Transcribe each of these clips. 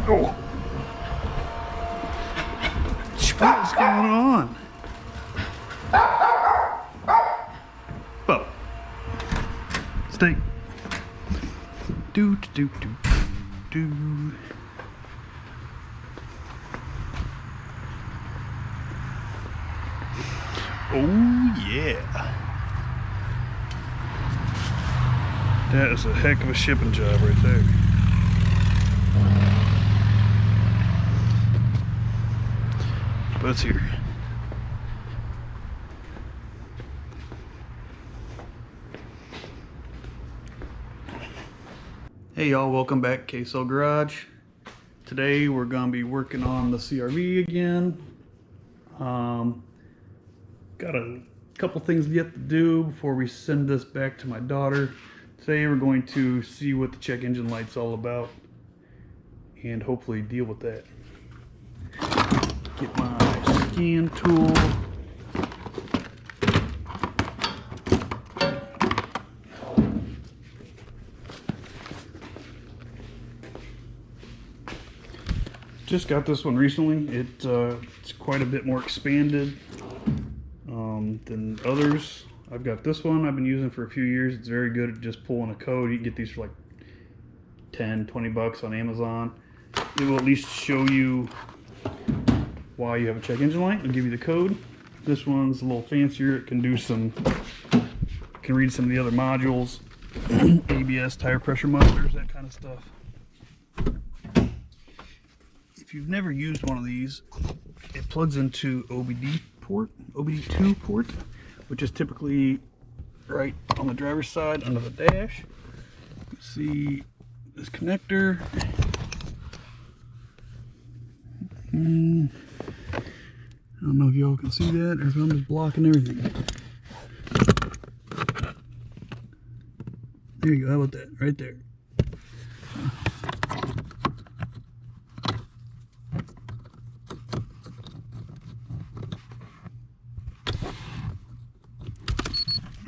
Oh. What is going on? Bo. Stay. Do do do do do. Oh yeah. That is a heck of a shipping job right there. But it's here. Hey y'all, welcome back to KSL Garage. Today we're gonna be working on the CRV again. Got a couple things yet to do before we send this back to my daughter. Today we're going to see what the check engine light's all about and hopefully deal with that. Get my scan tool. Just got this one recently. It's quite a bit more expanded than others. I've got this one I've been using for a few years. It's very good at just pulling a code. You can get these for like 10, 20 bucks on Amazon. It will at least show you why you have a check engine light. It'll give you the code. This one's a little fancier. It can do can read some of the other modules, ABS, tire pressure monitors, that kind of stuff. If you've never used one of these, it plugs into OBD2 port, which is typically right on the driver's side under the dash. You can see this connector. I don't know if y'all can see that, or if I'm just blocking everything. There you go, how about that? Right there.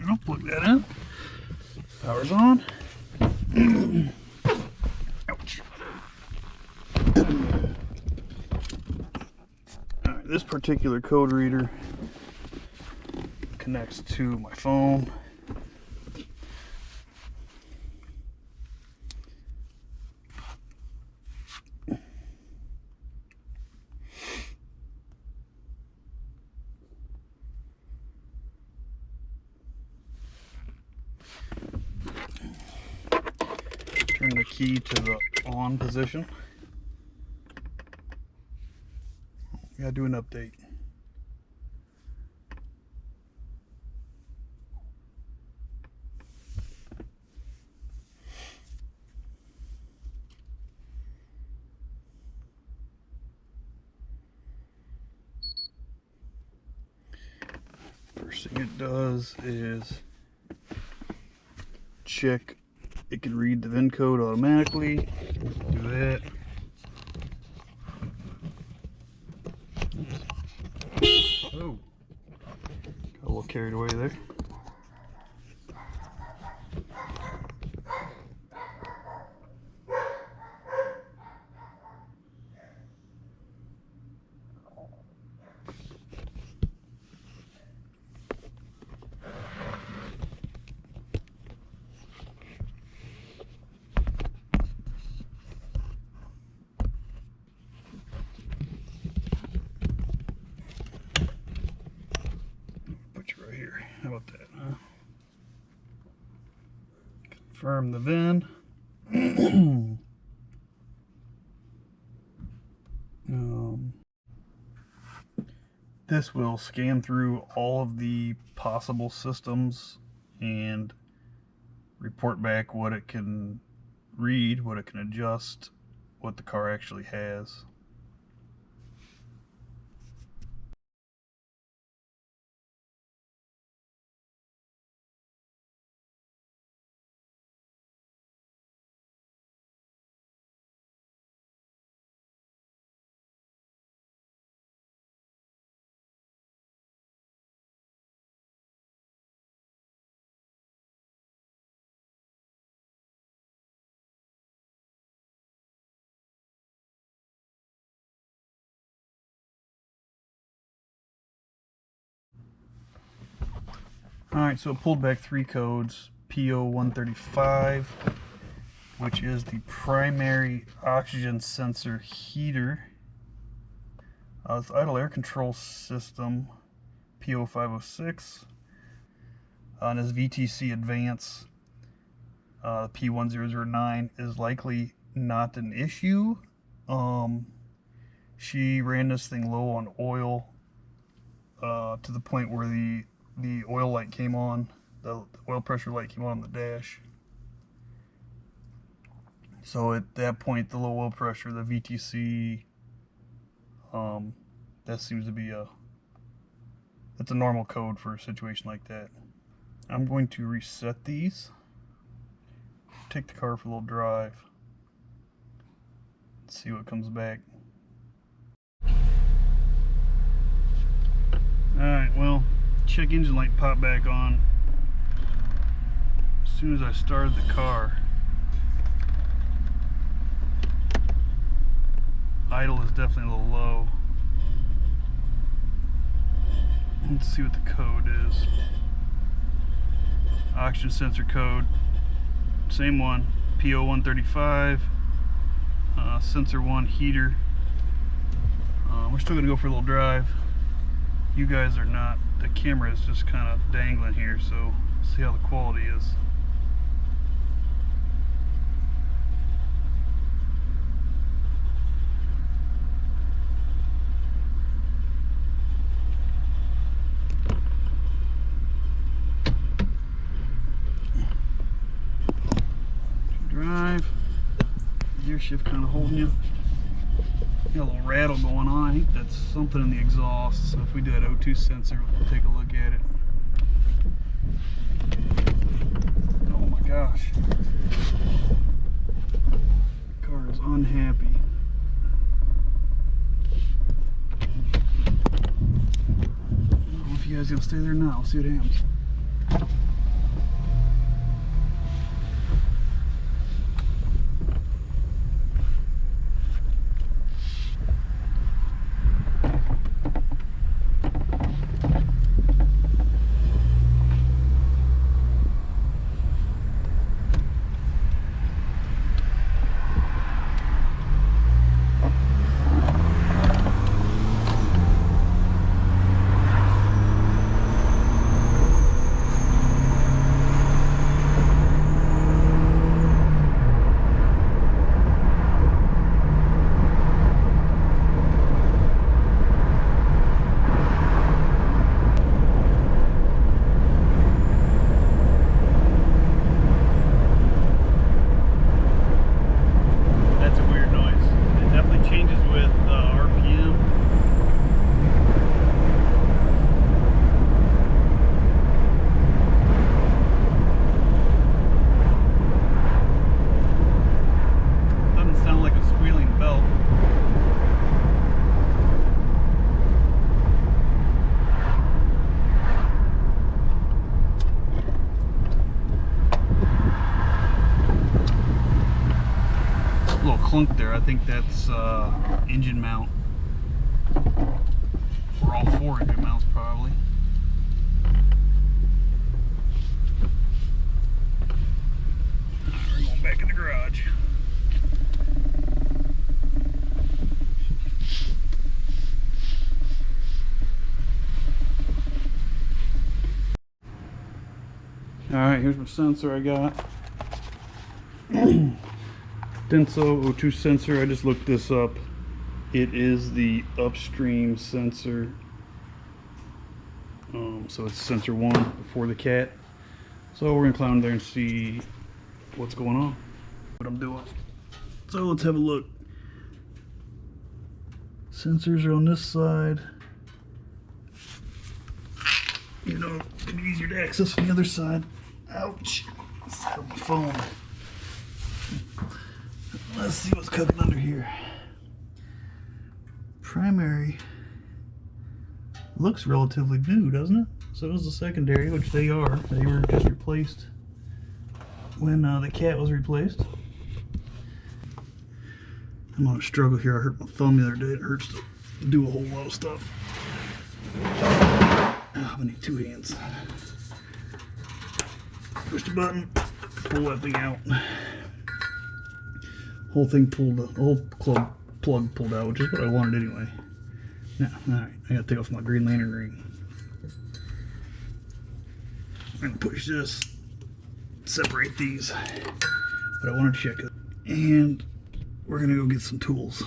I'll plug that in. Power's on. Ouch. Alright, this particular code reader connects to my phone. Turn the key to the on position. Gotta do an update. First thing it does is check it can read the VIN code automatically. Do that. Oh, got a little carried away there. How about that, huh? Confirm the VIN. This will scan through all of the possible systems and report back what it can read, what it can adjust, what the car actually has. Alright, so it pulled back 3 codes. P0135, which is the primary oxygen sensor heater. It's idle air control system, P0506. On his VTC Advance, P1009 is likely not an issue. She ran this thing low on oil to the point where the oil light came on, the oil pressure light came on the dash. So at that point, the low oil pressure, the VTC, that seems to be that's a normal code for a situation like that. I'm going to reset these, take the car for a little drive, see what comes back. Alright, well, check engine light popped back on as soon as I started the car. Idle is definitely a little low. Let's see what the code is. Oxygen sensor code, same one, P0135, sensor 1 heater. We're still gonna go for a little drive. You guys are not, the camera is just kind of dangling here, so see how the quality is. Drive, gear shift kind of holding you. Got a little rattle going on. I think that's something in the exhaust. So if we do that O2 sensor, we'll take a look at it. Oh my gosh. The car is unhappy. I don't know if you guys are gonna stay there or not. We'll see what happens. Clunk there. I think that's engine mount, or all 4 engine mounts probably. Alright, we're going back in the garage. Alright, here's my sensor I got. Denso O2 sensor, I just looked this up. It is the upstream sensor. So it's sensor 1 before the cat. So we're gonna climb there and see what's going on, what I'm doing. So let's have a look. Sensors are on this side. You know, it's gonna be easier to access from the other side. Ouch! Set up my phone. Let's see what's cooking under here. Primary looks relatively new, doesn't it? So is the secondary, which they are. They were just replaced when the cat was replaced. I'm on a struggle here. I hurt my thumb the other day. It hurts to do a whole lot of stuff. Oh, I need 2 hands. push the button, pull that thing out. Whole thing pulled, the whole plug pulled out, which is what I wanted anyway. Now, alright, I gotta take off my Green Lantern ring. I'm gonna push this, separate these, but I want to check it. And we're gonna go get some tools.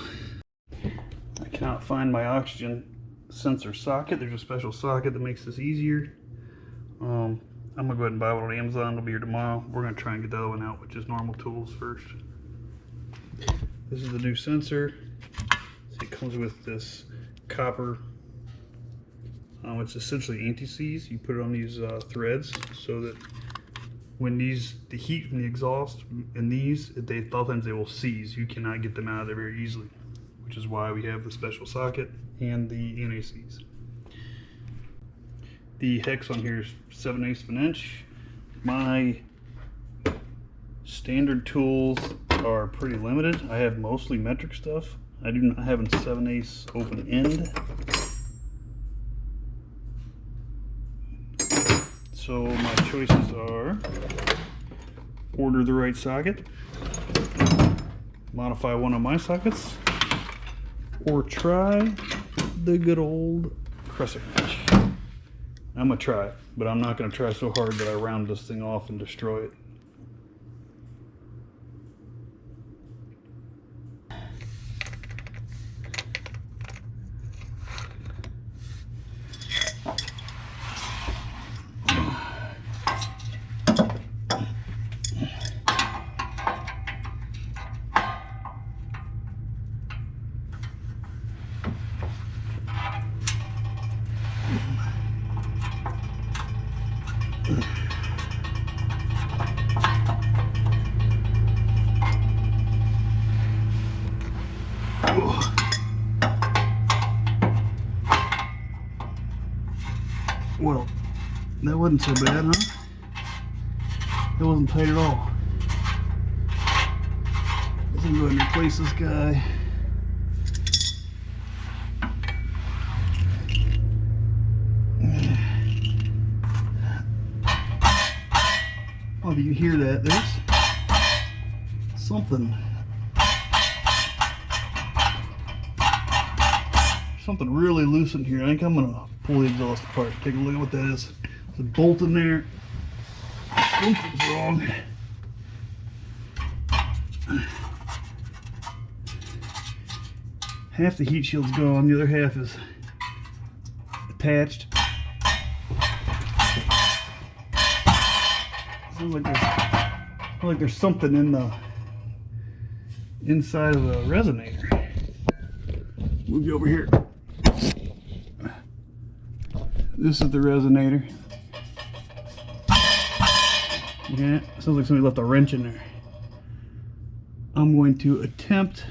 I cannot find my oxygen sensor socket. There's a special socket that makes this easier. I'm gonna go ahead and buy one on Amazon. It'll be here tomorrow. We're gonna try and get the other one out, which is normal tools first. This is the new sensor. So it comes with this copper. It's essentially anti-seize. You put it on these threads so that when the heat from the exhaust in these, a lot of times they will seize. You cannot get them out of there very easily, which is why we have the special socket and the anti-seize. The hex on here is 7/8 of an inch. My standard tools are pretty limited. I have mostly metric stuff. I do not have a 7/8 open end. So my choices are order the right socket, modify one of my sockets, or try the good old crescent wrench. I'm gonna try it, but I'm not gonna try so hard that I round this thing off and destroy it. Well, that wasn't so bad, huh? That wasn't tight at all. Let's go ahead and replace this guy. Oh, if you can hear that, there's something really loose in here. I think I'm gonna pull the exhaust apart. Take a look at what that is. There's a bolt in there. Something's wrong. Half the heat shield's gone, the other half is attached. Sounds like there's something in the inside of the resonator. Move you over here. This is the resonator. Yeah, sounds like somebody left a wrench in there. I'm going to attempt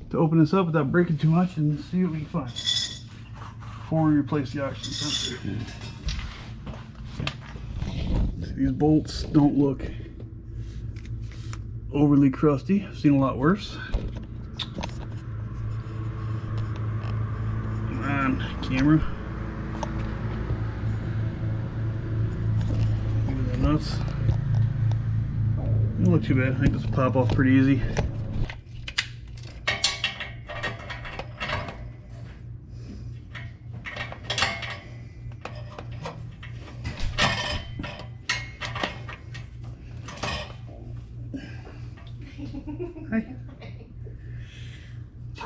to open this up without breaking too much and see what we can find before we replace the oxygen sensor. These bolts don't look overly crusty. I've seen a lot worse. Come on, camera. Give me the nuts. Don't look too bad. I think this will pop off pretty easy.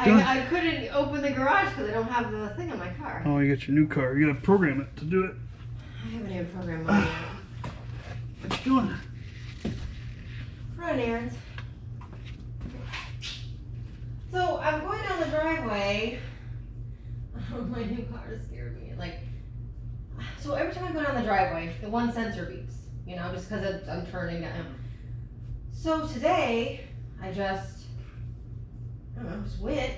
I couldn't open the garage because I don't have the thing on my car. Oh, you got your new car. You gotta program it to do it. I haven't even programmed mine yet. What you doing? Running errands. So I'm going down the driveway. My new car scared me. So every time I go down the driveway, the one sensor beeps. You know, just because I'm turning down. So today, I just went,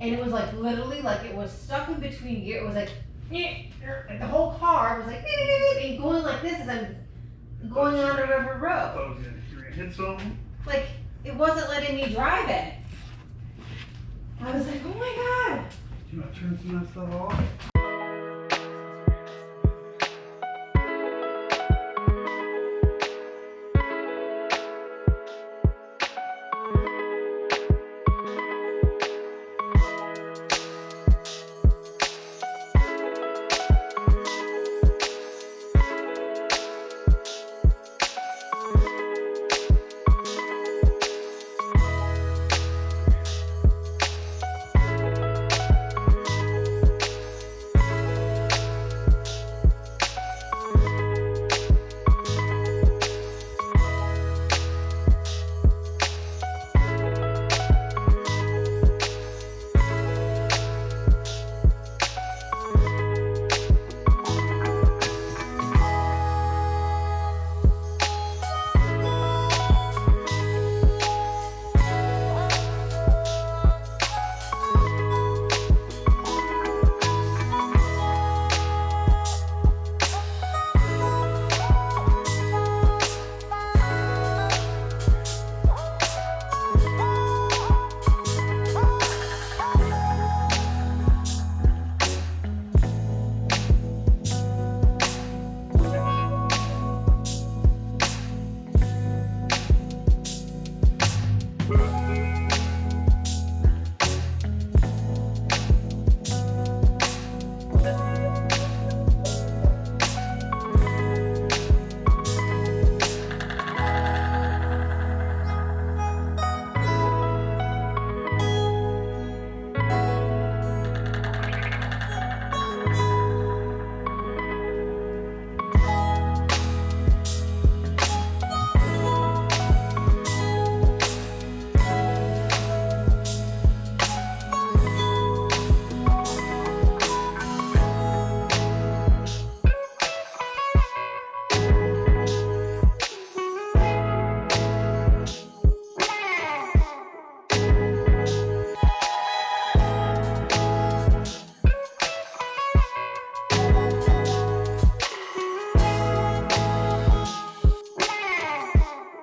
and it was literally it was stuck in between gear. It was the whole car was and going like this as I'm going on a river road. Oh, okay. You're gonna hit something? It wasn't letting me drive it. I was like, oh my God. Did you not turn some of that stuff off?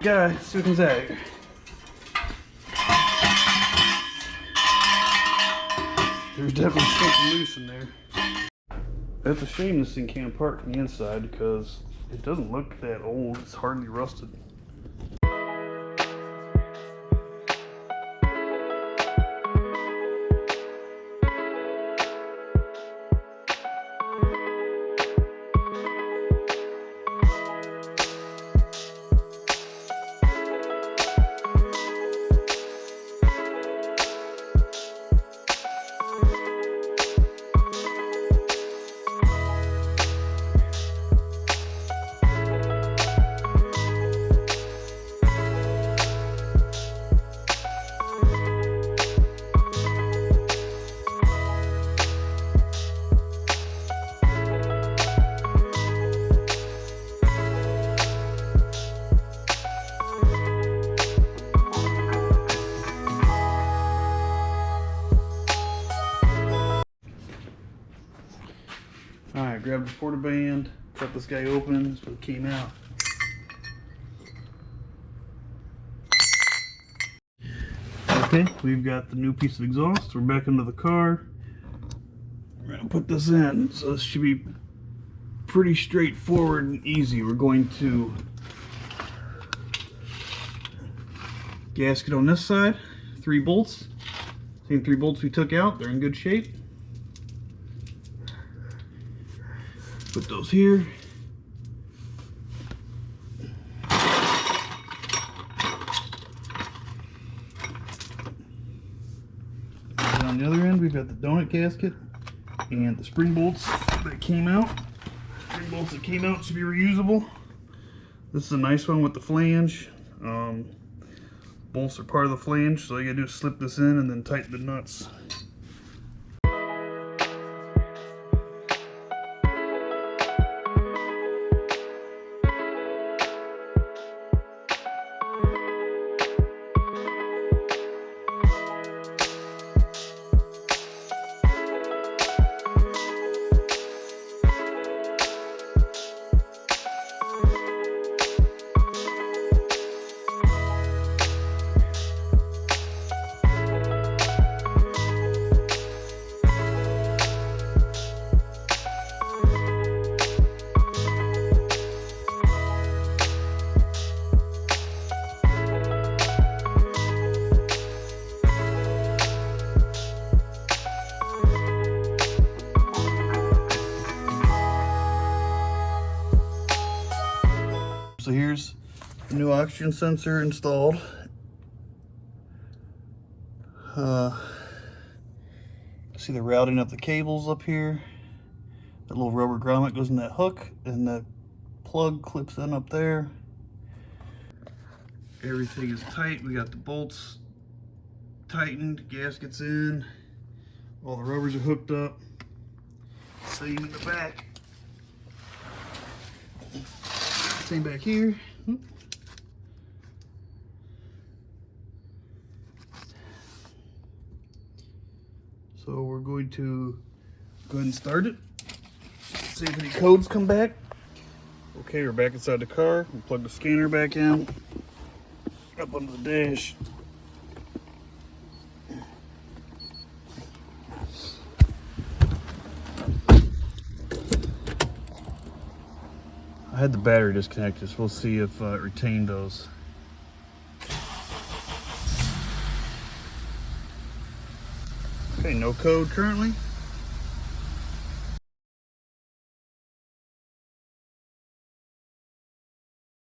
Guy, let's see what comes out here. There's definitely something loose in there. It's a shame this thing can't park from the inside because it doesn't look that old. It's hardly rusted. Alright, grab the porta band, cut this guy open, so it came out. Okay, we've got the new piece of exhaust. We're back into the car. We're going to put this in, so this should be pretty straightforward and easy. We're going to gasket on this side, 3 bolts. Same 3 bolts we took out, they're in good shape. Put those here. And on the other end, we've got the donut gasket and the spring bolts that came out. Spring bolts that came out should be reusable. This is a nice one with the flange. Bolts are part of the flange, so all you gotta do is slip this in and then tighten the nuts. So here's the new oxygen sensor installed. See the routing of the cables up here. That little rubber grommet goes in that hook, and the plug clips in up there. Everything is tight. We got the bolts tightened, gaskets in, all the rubbers are hooked up. Same in the back. Same back here. So we're going to go ahead and start it. See if any codes come back. Okay, we're back inside the car. We'll plug the scanner back in. Up onto the dash. I had the battery disconnected, so we'll see if it retained those. Okay, no code currently.